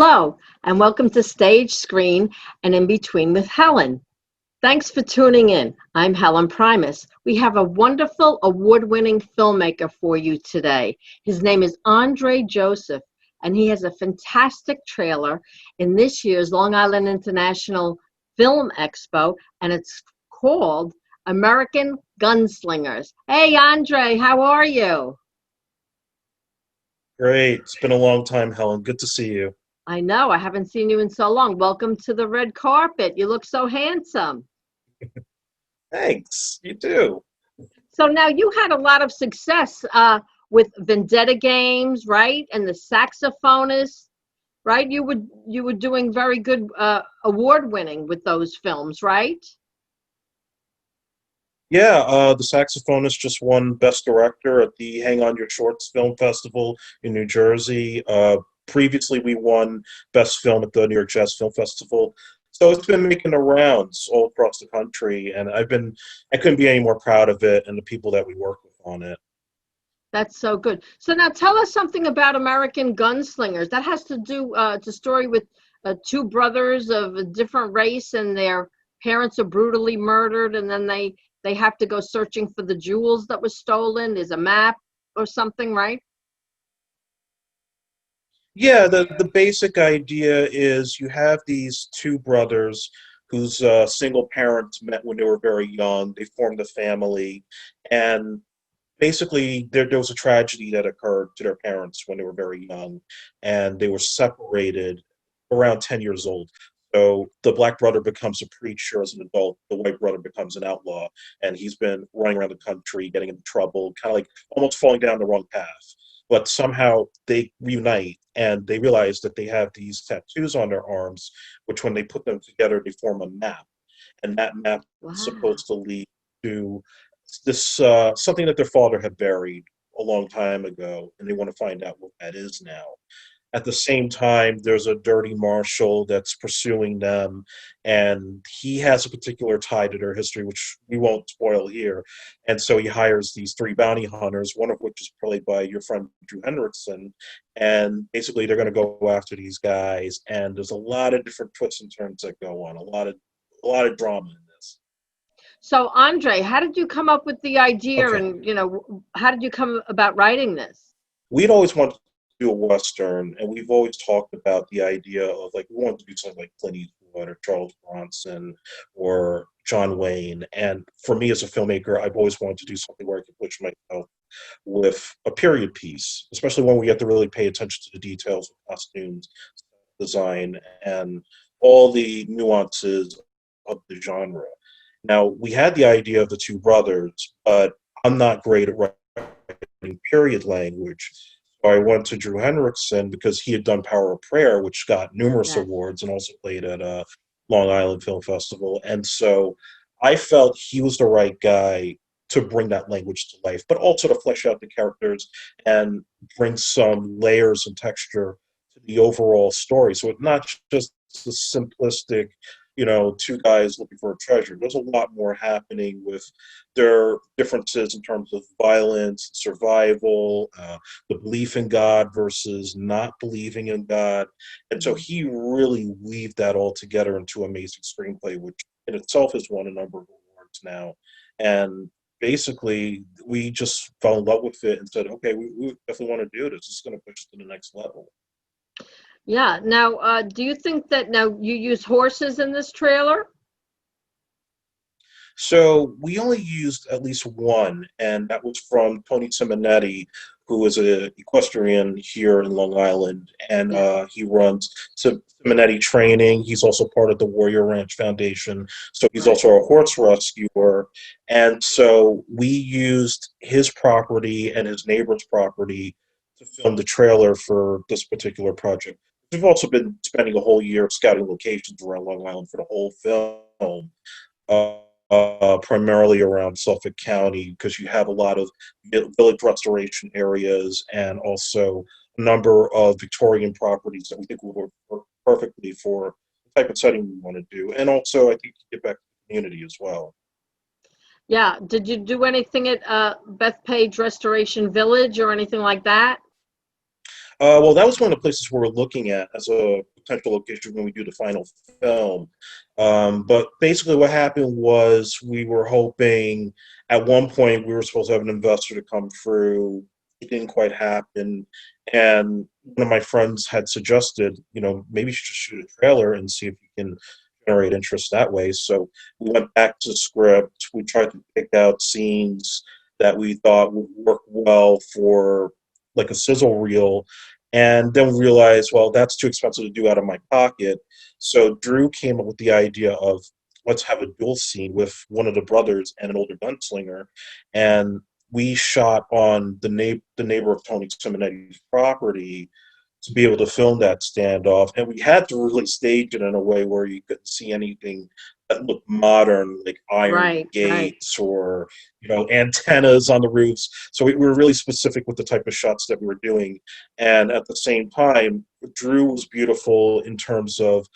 Hello, and welcome to Stage, Screen, and In Between with Helen. Thanks for tuning in. I'm Helen Proimos. We have a wonderful award-winning filmmaker for you today. His name is Andre Joseph, and he has a fantastic trailer in this year's Long Island International Film Expo, and it's called American Gunslingers. Hey, Andre, how are you? Great. It's been a long time, Helen. Good to see you. I know, I haven't seen you in so long. Welcome to the red carpet. You look so handsome. Thanks. You too. So now you had a lot of success with Vendetta games, right? And the saxophonist, right? You were doing very good, award winning with those films, right? Yeah, the saxophonist just won Best Director at the Hang On Your Shorts Film Festival in New Jersey. Previously, we won Best Film at the New York Jazz Film Festival. So it's been making the rounds all across the country, and I couldn't be any more proud of it and the people that we work with on it. That's so good. So now tell us something about American Gunslingers. That has to do, it's a story with two brothers of a different race, and their parents are brutally murdered, and then they have to go searching for the jewels that was stolen. There's a map or something, right? Yeah, the basic idea is you have these two brothers whose single parents met when they were very young. They formed a family, and basically there was a tragedy that occurred to their parents when they were very young, and they were separated around 10 years old. So the black brother becomes a preacher as an adult, the white brother becomes an outlaw, and he's been running around the country getting in trouble, kind of like almost falling down the wrong path. But somehow they reunite and they realize that they have these tattoos on their arms, which when they put them together, they form a map. And that map is Wow. supposed to lead to this something that their father had buried a long time ago, and they want to find out what that is now. At the same time, there's a dirty marshal that's pursuing them, and he has a particular tie to their history, which we won't spoil here. And so he hires these three bounty hunters, one of which is played by your friend Drew Henriksen, and basically they're going to go after these guys. And there's a lot of different twists and turns that go on, a lot of drama in this. So Andre, how did you come up with the idea, Okay. and how did you come about writing this? We'd always wanted to do a western, and we've always talked about the idea of like we wanted to do something like Clint Eastwood or Charles Bronson or John Wayne. And for me as a filmmaker, I've always wanted to do something where I could push myself with a period piece, especially when we have to really pay attention to the details of costumes, design, and all the nuances of the genre. Now, we had the idea of the two brothers, but I'm not great at writing period language. So I went to Drew Henriksen because he had done Power of Prayer, which got numerous Yes. awards and also played at Long Island Film Festival. And so I felt he was the right guy to bring that language to life, but also to flesh out the characters and bring some layers and texture to the overall story. So it's not just the simplistic, two guys looking for a treasure. There's a lot more happening with their differences in terms of violence, survival, the belief in God versus not believing in God. And so Mhm. he really weaved that all together into amazing screenplay, which in itself has won a number of awards now. And basically, we just fell in love with it and said, okay, we definitely want to do this. It's going to push us to the next level. Yeah. Now, do you think that now you use horses in this trailer? So we only used at least one, and that was from Tony Simonetti, who is an equestrian here in Long Island, and Yes. he runs Simonetti Training. He's also part of the Warrior Ranch Foundation, so he's Right. also a horse rescuer. And so we used his property and his neighbor's property to film the trailer for this particular project. We've also been spending a whole year scouting locations around Long Island for the whole film. Uh, Primarily around Suffolk County because you have a lot of village restoration areas and also a number of Victorian properties that we think will work perfectly for the type of setting we want to do. And also, I think to get back to the community as well. Yeah. Did you do anything at Bethpage Restoration Village or anything like that? Well, that was one of the places we were looking at as a potential location when we do the final film. But basically, what happened was we were hoping at one point we were supposed to have an investor to come through. It didn't quite happen. And one of my friends had suggested, maybe you should just shoot a trailer and see if you can generate interest that way. So we went back to the script. We tried to pick out scenes that we thought would work well for like a sizzle reel, and then realized, well, that's too expensive to do out of my pocket. So Drew came up with the idea of let's have a duel scene with one of the brothers and an older gunslinger, and we shot on the neighbor of Tony Simonetti's property to be able to film that standoff. And we had to really stage it in a way where you couldn't see anything that looked modern, like iron Right, right. gates or antennas on the roofs. So we were really specific with the type of shots that we were doing. And at the same time, Drew was beautiful in terms of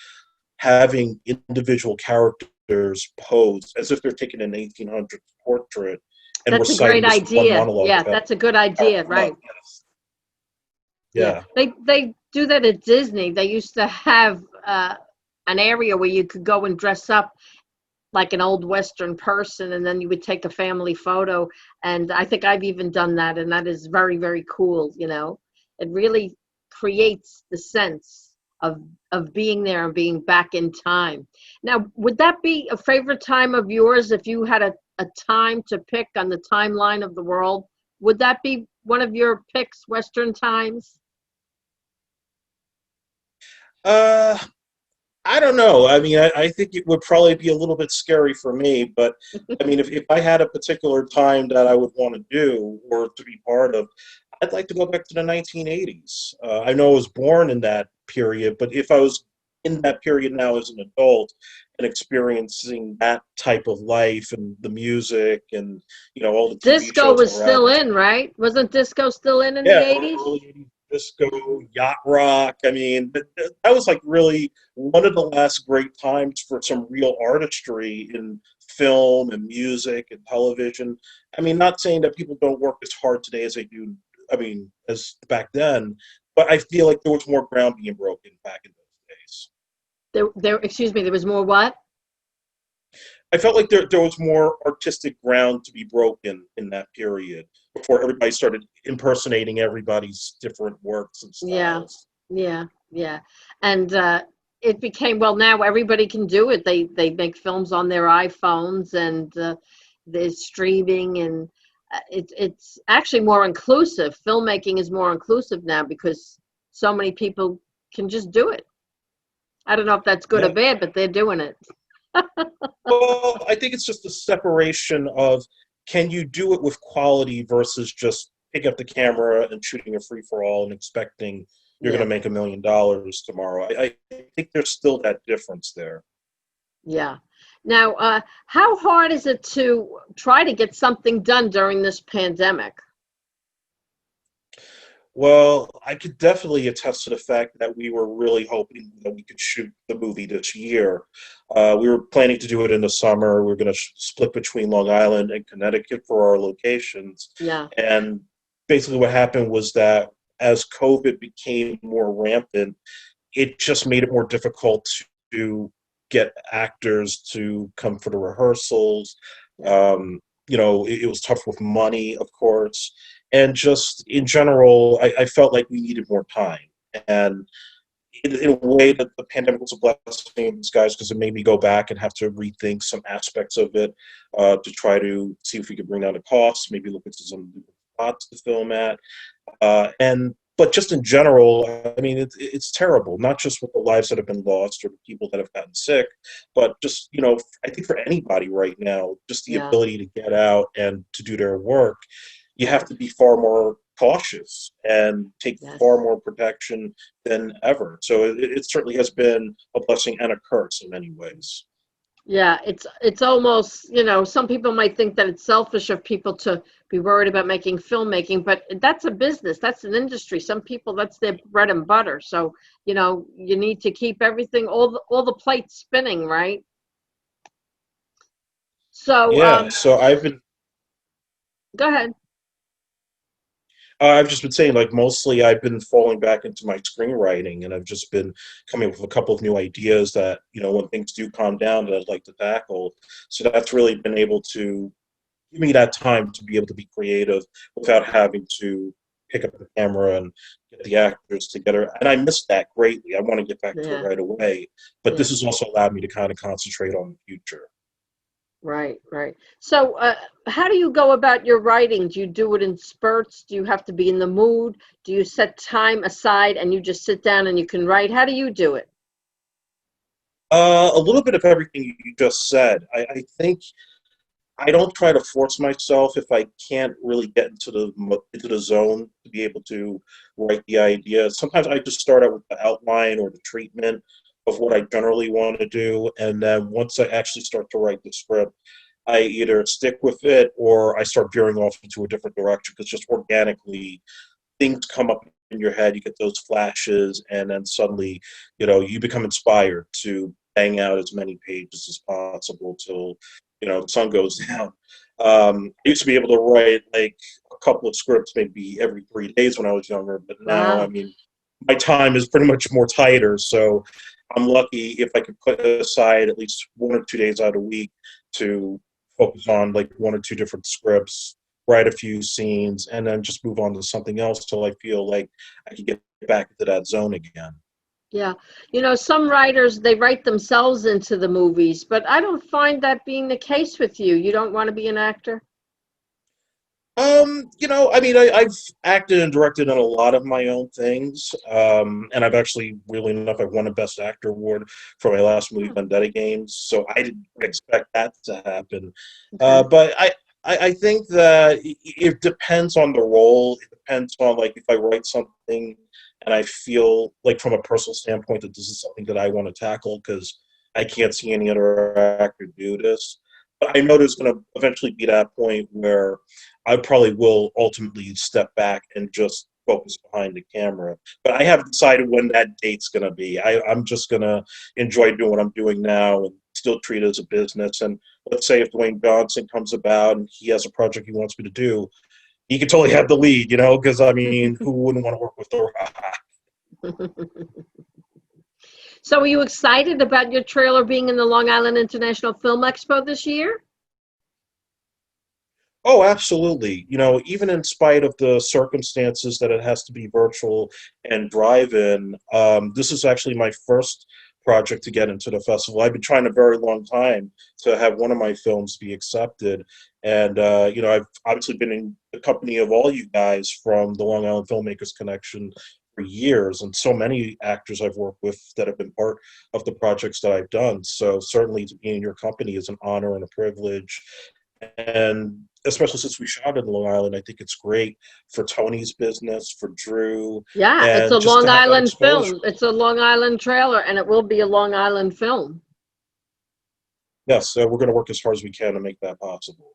having individual characters pose as if they're taking an 1800s portrait and That's a great reciting this one idea. monologue Yeah, about that's a good idea, right. Yeah, yeah. they do that at Disney. They used to have an area where you could go and dress up like an old Western person, and then you would take a family photo. And I think I've even done that, and that is very, very cool. It really creates the sense of being there and being back in time. Now, would that be a favorite time of yours if you had a time to pick on the timeline of the world? Would that be one of your picks, Western times? Uh, I don't know. I mean, I think it would probably be a little bit scary for me, but I mean, if I had a particular time that I would want to do or to be part of, I'd like to go back to the 1980s. I know I was born in that period, but if I was in that period now as an adult and experiencing that type of life and the music and all the TV Disco shows that was were out still at the in, right? Wasn't disco still in the yeah, 80s? early 80s disco, yacht rock. I mean, that was like really one of the last great times for some real artistry in film and music and television. I mean, not saying that people don't work as hard today as they do, I mean, as back then, but I feel like there was more ground being broken back in those days. Excuse me, there was more what? I felt like there was more artistic ground to be broken in that period before everybody started impersonating everybody's different works and Yeah, styles. yeah, yeah. And it became, well, now everybody can do it. They make films on their iPhones, and there's streaming, and it's actually more inclusive. Filmmaking is more inclusive now because so many people can just do it. I don't know if that's good or Yeah. bad, but they're doing it. Well, I think it's just a separation of can you do it with quality versus just pick up the camera and shooting a free for all and expecting you're going Yeah, to make $1 million tomorrow. I think there's still that difference there. yeah. Now, how hard is it to try to get something done during this pandemic? Well, I could definitely attest to the fact that we were really hoping that we could shoot the movie this year. We were planning to do it in the summer. We were going to split between Long Island and Connecticut for our locations. Yeah. And basically, what happened was that as COVID became more rampant, it just made it more difficult to get actors to come for the rehearsals. It was tough with money, of course, and just in general, I felt like we needed more time. And in a way, that the pandemic was a blessing in disguise because it made me go back and have to rethink some aspects of it to try to see if we could bring down the costs, maybe look into some spots to film at. And but just in general, I mean, it's terrible. Not just with the lives that have been lost or the people that have gotten sick, but just I think for anybody right now, just the Yeah. ability to get out and to do their work, you have to be far more cautious and take far Yes. more protection than ever. So it certainly has been a blessing and a curse in many ways. Yeah, it's almost, some people might think that it's selfish of people to be worried about making filmmaking, but that's a business, that's an industry. Some people, that's their bread and butter. So, you need to keep everything, all the plates spinning, right? So, Yeah. So I've been go ahead. I've just been saying, like, mostly I've been falling back into my screenwriting, and I've just been coming up with a couple of new ideas that, when things do calm down, that I'd like to tackle. So that's really been able to give me that time to be able to be creative without having to pick up the camera and get the actors together. And I miss that greatly. I want to get back to it Yeah, right away. But this yeah. has also allowed me to kind of concentrate on the future. Right, right. So, how do you go about your writing? Do you do it in spurts? Do you have to be in the mood? Do you set time aside and you just sit down and you can write? How do you do it? A little bit of everything you just said. I think I don't try to force myself if I can't really get into the zone to be able to write the idea. Sometimes I just start out with the outline or the treatment of what I generally want to do, and then once I actually start to write the script, I either stick with it or I start veering off into a different direction because just organically things come up in your head. You get those flashes, and then suddenly, you become inspired to bang out as many pages as possible till the sun goes down. I used to be able to write like a couple of scripts maybe every 3 days when I was younger, but now, I Wow. mean, my time is pretty much more tighter. So I'm lucky if I can put aside at least 1 or 2 days out of the week to focus on like one or two different scripts, write a few scenes, and then just move on to something else till I feel like I can get back into that zone again. Yeah. Some writers, they write themselves into the movies, but I don't find that being the case with you. You don't want to be an actor? I mean, I've acted and directed in a lot of my own things, and I've actually, really enough, I won a Best Actor award for my last movie, Hmm. Vendetta Games. So I didn't expect that to happen, Okay. but I think that it depends on the role. It depends on like if I write something and I feel like from a personal standpoint that this is something that I want to tackle because I can't see any other actor do this. But I know there's going to eventually be that point where I probably will ultimately step back and just focus behind the camera. But I haven't decided when that date's going to be. I'm just going to enjoy doing what I'm doing now and still treat it as a business. And let's say if Dwayne Johnson comes about and he has a project he wants me to do, he can totally have the lead, because I mean, who wouldn't want to work with The Rock? So, are you excited about your trailer being in the Long Island International Film Expo this year? Oh, absolutely. Even in spite of the circumstances that it has to be virtual and drive-in, this is actually my first project to get into the festival. I've been trying a very long time to have one of my films be accepted, and I've obviously been in the company of all you guys from the Long Island Filmmakers Connection for years, and so many actors I've worked with that have been part of the projects that I've done. So certainly to be in your company is an honor and a privilege, and especially since we shot in Long Island, I think it's great for Tony's business, for Drew, Yeah, it's a and just Long to have that Island exposure. film. It's a Long Island trailer, and it will be a Long Island film. Yes, we're going to work as hard as we can to make that possible.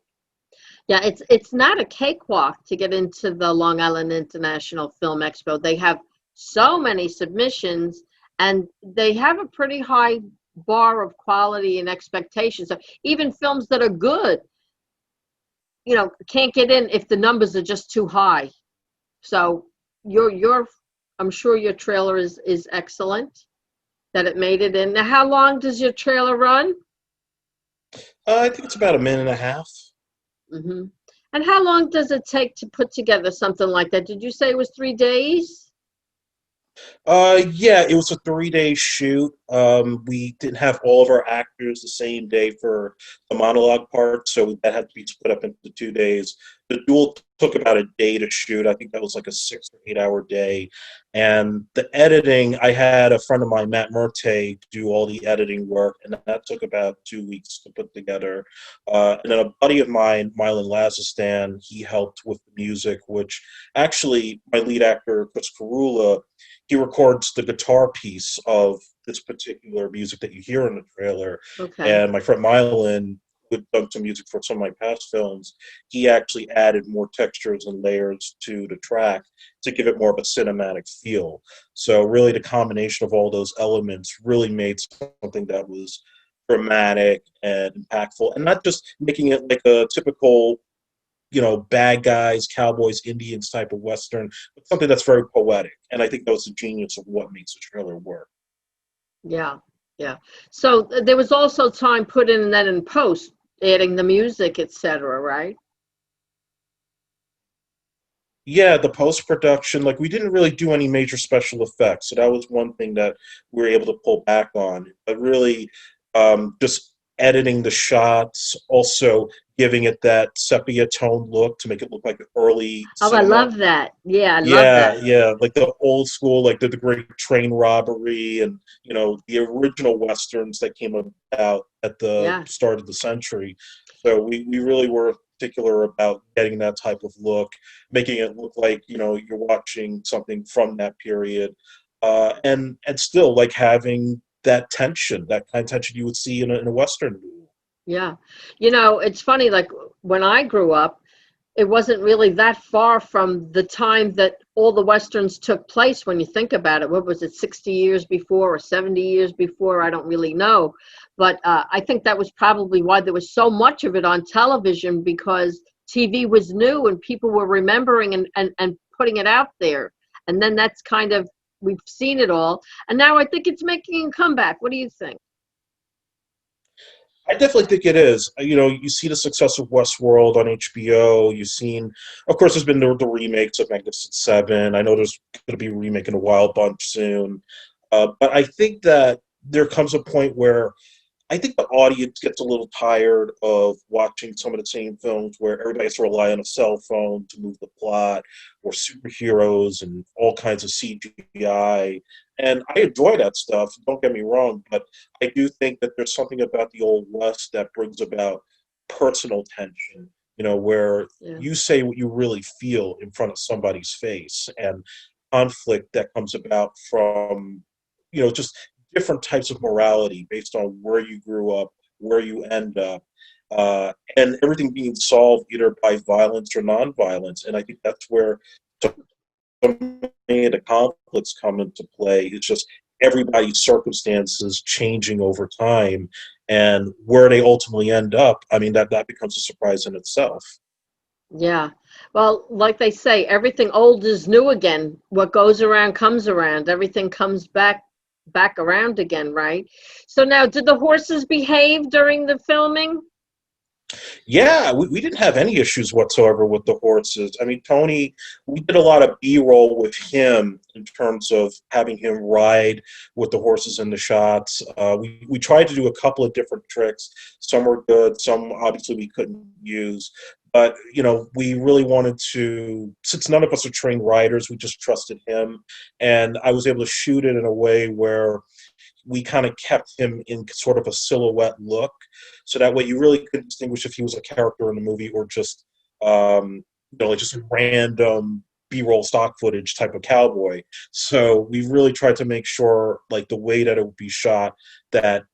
Yeah, it's not a cakewalk to get into the Long Island International Film Expo. They have so many submissions, and they have a pretty high bar of quality and expectations. So even films that are good, can't get in if the numbers are just too high. So your I'm sure your trailer is excellent that it made it in. Now, how long does your trailer run? I think it's about a minute and a half. Hmm. And how long does it take to put together something like that? Did you say it was 3 days? Yeah, it was a 3 day shoot. We didn't have all of our actors the same day for the monologue part, so that had to be split up into 2 days. The duel took about a day to shoot. I think that was like a 6 or 8 hour day. And the editing, I had a friend of mine, Matt Murte, do all the editing work, and that took about 2 weeks to put together. And then a buddy of mine, Mylan Lazistan, he helped with the music, which actually my lead actor, Chris Carula, he records the guitar piece of this particular music that you hear in the trailer. Okay. And my friend Mylan, who had done some music for some of my past films, he actually added more textures and layers to the track to give it more of a cinematic feel. So really the combination of all those elements really made something that was dramatic and impactful, and not just making it like a typical bad guys, cowboys, Indians type of Western, but something that's very poetic. And I think that was the genius of what makes the trailer work. Yeah, yeah. So there was also time put in that in post, adding the music, etc., right? Yeah, the post production, like we didn't really do any major special effects, so that was one thing that we were able to pull back on. But really, just editing the shots, also giving it that sepia tone look to make it look like early Oh, I cinema. love that. Yeah, I love Yeah, that. yeah, like the old school, like the Great Train Robbery, and the original westerns that came about at the Yeah, start of the century. So we really were particular about getting that type of look, making it look like you're watching something from that period, and still like having that kind of tension you would see in a western movie. yeah. It's funny, like when I grew up, it wasn't really that far from the time that all the westerns took place when you think about it. What was it, 60 years before or 70 years before? I don't really know. But I think that was probably why there was so much of it on television, because TV was new and people were remembering and putting it out there. And then that's kind of, we've seen it all. And now I think it's making a comeback. What do you think? I definitely think it is. You see the success of Westworld on HBO. You've seen, of course, there's been the remakes of Magnificent Seven. I know there's going to be a remake in a Wild Bunch soon. But I think that there comes a point where I think the audience gets a little tired of watching some of the same films where everybody has to rely on a cell phone to move the plot, or superheroes and all kinds of CGI. And I enjoy that stuff, don't get me wrong, but I do think that there's something about the Old West that brings about personal tension, where Yeah. you say what you really feel in front of somebody's face, and conflict that comes about from, just different types of morality based on where you grew up, where you end up, and everything being solved either by violence or nonviolence. And I think that's where so many of the conflicts come into play. It's just everybody's circumstances changing over time, and where they ultimately end up. I mean, that becomes a surprise in itself. Yeah. Well, like they say, everything old is new again. What goes around comes around. Everything comes back around again, right? So now, did the horses behave during the filming? Yeah, we didn't have any issues whatsoever with the horses. I mean, Tony, we did a lot of B-roll with him in terms of having him ride with the horses in the shots. We tried to do a couple of different tricks. Some were good, some obviously we couldn't use. But, we really wanted to, since none of us are trained riders, we just trusted him. And I was able to shoot it in a way where we kind of kept him in sort of a silhouette look, so that way you really could distinguish if he was a character in the movie or just like just random B-roll stock footage type of cowboy. So we really tried to make sure, like the way that it would be shot, that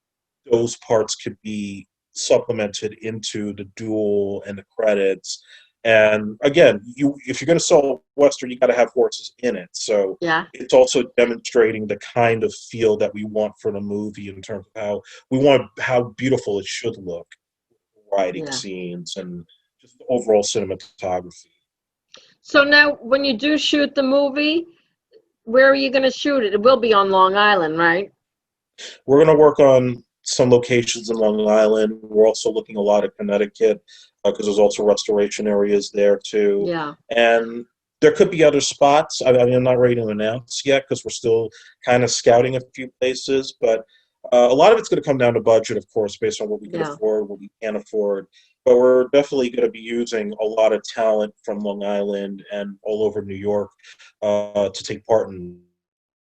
those parts could be supplemented into the duel and the credits. And again, if you're going to sell a western, you got to have horses in it. So Yeah, it's also demonstrating the kind of feel that we want for the movie in terms of how beautiful it should look, riding yeah. scenes and just the overall cinematography. So now, when you do shoot the movie, where are you going to shoot it? It will be on Long Island, right? We're going to work on some locations in Long Island. We're also looking a lot at Connecticut, because there's also restoration areas there too. Yeah, And there could be other spots. I mean, I'm not ready to announce yet because we're still kind of scouting a few places. But a lot of it's going to come down to budget, of course, based on what we can yeah, afford, what we can't afford. But we're definitely going to be using a lot of talent from Long Island and all over New York, to take part in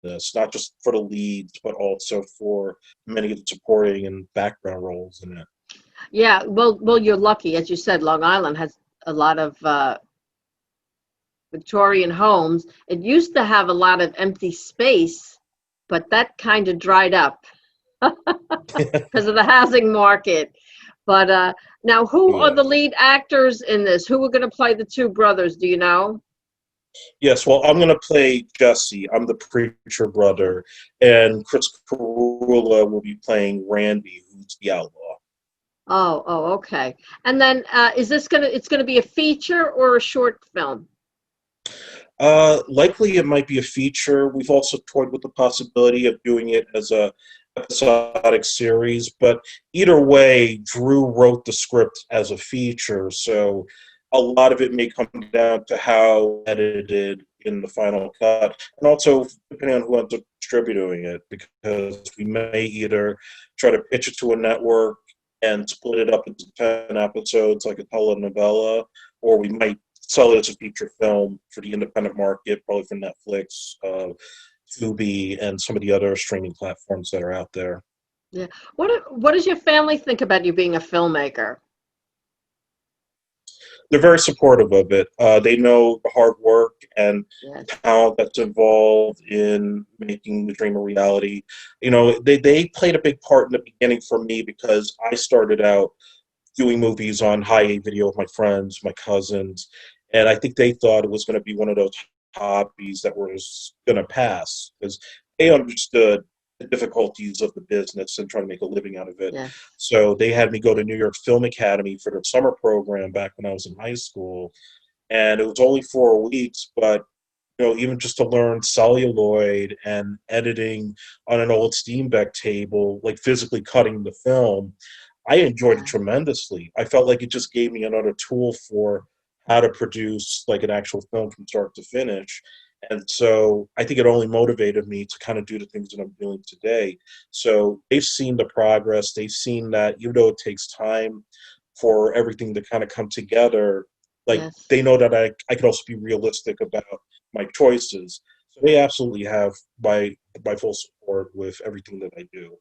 this, not just for the leads, but also for many of the supporting and background roles in it. yeah. Well, you're lucky, as you said. Long Island has a lot of Victorian homes. It used to have a lot of empty space, but that kind of dried up because of the housing market. But now, who are Yeah. the lead actors in this? Who are going to play the two brothers? Do you know? Yes, well, I'm going to play Jesse. I'm the preacher brother, and Chris Carula will be playing Randy, who's the outlaw. Oh, okay. And then is this it's gonna be a feature or a short film? Likely it might be a feature. We've also toyed with the possibility of doing it as a episodic series, but either way, Drew wrote the script as a feature, so a lot of it may come down to how edited in the final cut, and also depending on who ends up distributing it, because we may either try to pitch it to a network and split it up into 10 episodes like a telenovela, or we might sell it as a feature film for the independent market, probably for Netflix, Tubi, and some of the other streaming platforms that are out there. Yeah. What does your family think about you being a filmmaker? They're very supportive of it. They know the hard work and Yes. talent that's involved in making the dream a reality. They played a big part in the beginning for me because I started out doing movies on high video with my friends, my cousins, and I think they thought it was going to be one of those hobbies that was going to pass because they understood the difficulties of the business and trying to make a living out of it. Yes. So they had me go to New York Film Academy for their summer program back when I was in high school, and it was only 4 weeks, but even just to learn celluloid and editing on an old Steenbeck table, like physically cutting the film, I enjoyed it Yeah. tremendously. I felt like it just gave me another tool for how to produce like an actual film from start to finish. And so I think it only motivated me to kind of do the things that I'm doing today. So they've seen the progress. They've seen that even though it takes time for everything to kind of come together, like Yes. they know that I can also be realistic about my choices. So they absolutely have my full support with everything that I do.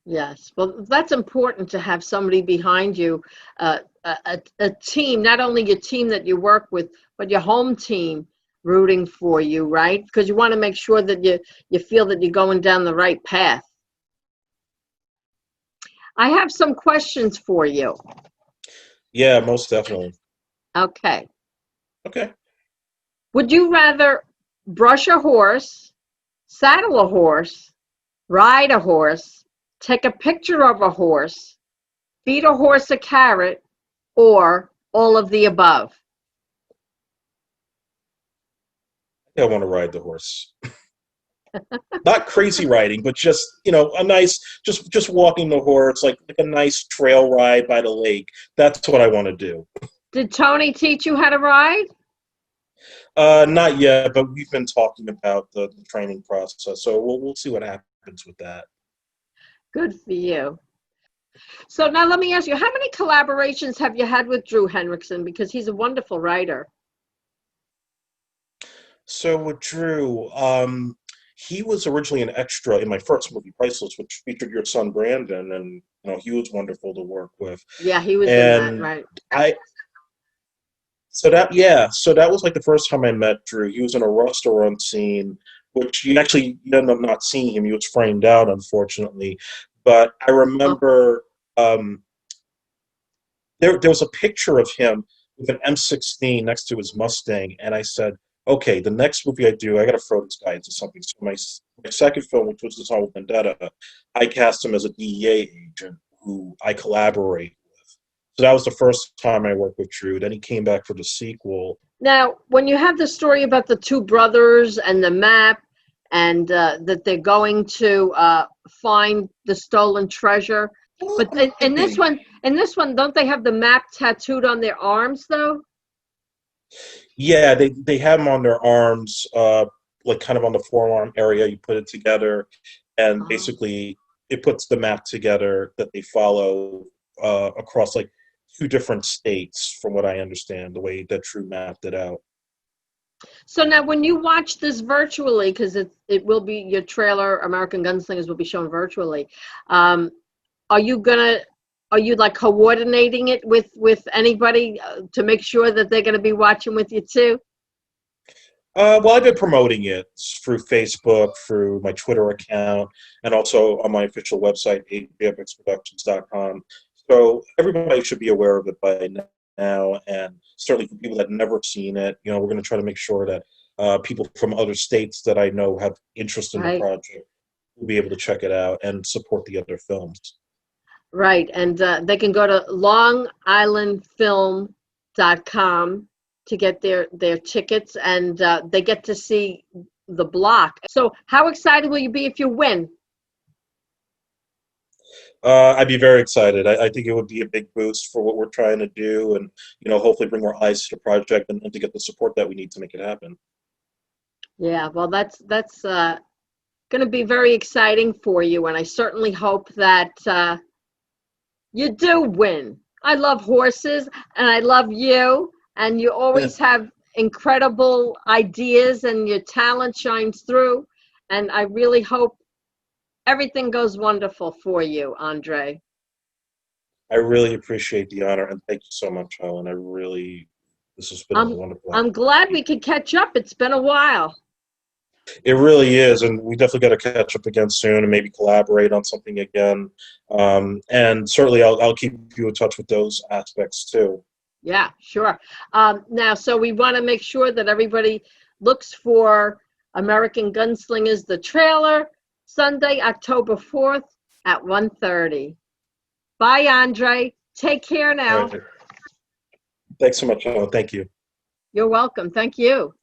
Yes. Well, that's important to have somebody behind you, a team, not only your team that you work with, but your home team rooting for you, right? Because you want to make sure that you feel that you're going down the right path. I have some questions for you. Yeah, most definitely. Okay. Okay. Would you rather brush a horse, saddle a horse, ride a horse, take a picture of a horse, feed a horse a carrot, or all of the above? I want to ride the horse. Not crazy riding, but just a nice, just walking the horse, like a nice trail ride by the lake. That's what I want to do. Did Tony teach you how to ride? Not yet, but we've been talking about the training process, so we'll see what happens with that. Good for you. So now let me ask you, how many collaborations have you had with Drew Henriksen? Because he's a wonderful writer. So with Drew, he was originally an extra in my first movie, Priceless, which featured your son Brandon, and he was wonderful to work with. Yeah, he was in that, And right? I so that was like the first time I met Drew. He was in a restaurant scene, which you end up not seeing him. He was framed out, unfortunately. But I Oh, remember um, there was a picture of him with an M16 next to his Mustang, and I said, okay, the next movie I do, I got to throw this guy into something. So my second film, which was The Song with Vendetta, I cast him as a DEA agent who I collaborate with. So that was the first time I worked with Drew. Then he came back for the sequel. now, when you have the story about the two brothers and the map, and that they're going to find the stolen treasure, but in this one, don't they have the map tattooed on their arms, though? Yeah, they have them on their arms, like kind of on the forearm area. You put it together, and Oh. basically it puts the map together that they follow across like two different states, from what I understand, the way that True mapped it out. So now, when you watch this virtually, because it will be your trailer, American Gunslingers will be shown virtually. Um, are you gonna are you like coordinating it with anybody to make sure that they're gonna be watching with you too? Well, I've been promoting it through Facebook, through my Twitter account, and also on my official website, ajfxproductions.com. So everybody should be aware of it by now, and certainly for people that never seen it, we're going to try to make sure that people from other states that I know have interest in the Right. project will be able to check it out and support the other films. Right, and they can go to longislandfilm.com to get their tickets, and they get to see the block. So how excited will you be if you win? I'd be very excited. I think it would be a big boost for what we're trying to do, and hopefully bring more eyes to the project and to get the support that we need to make it happen. Yeah, well, that's going to be very exciting for you, and I certainly hope that you do win. I love horses, and I love you, and you always have incredible ideas, and your talent shines through. And I really hope everything goes wonderful for you, Andre. I really appreciate the honor, and thank you so much, Helen. This has been a I'm wonderful I'm glad we opportunity. could catch up. It's been a while. It really is, and we definitely got to catch up again soon and maybe collaborate on something again. And certainly, I'll keep you in touch with those aspects too. Yeah, sure. Now, so we want to make sure that everybody looks for American Gunslingers, the trailer, Sunday, October 4th at 1:30. Bye, Andre. Take care All now. right. Thanks so much, Helen. Thank you. You're welcome. Thank you.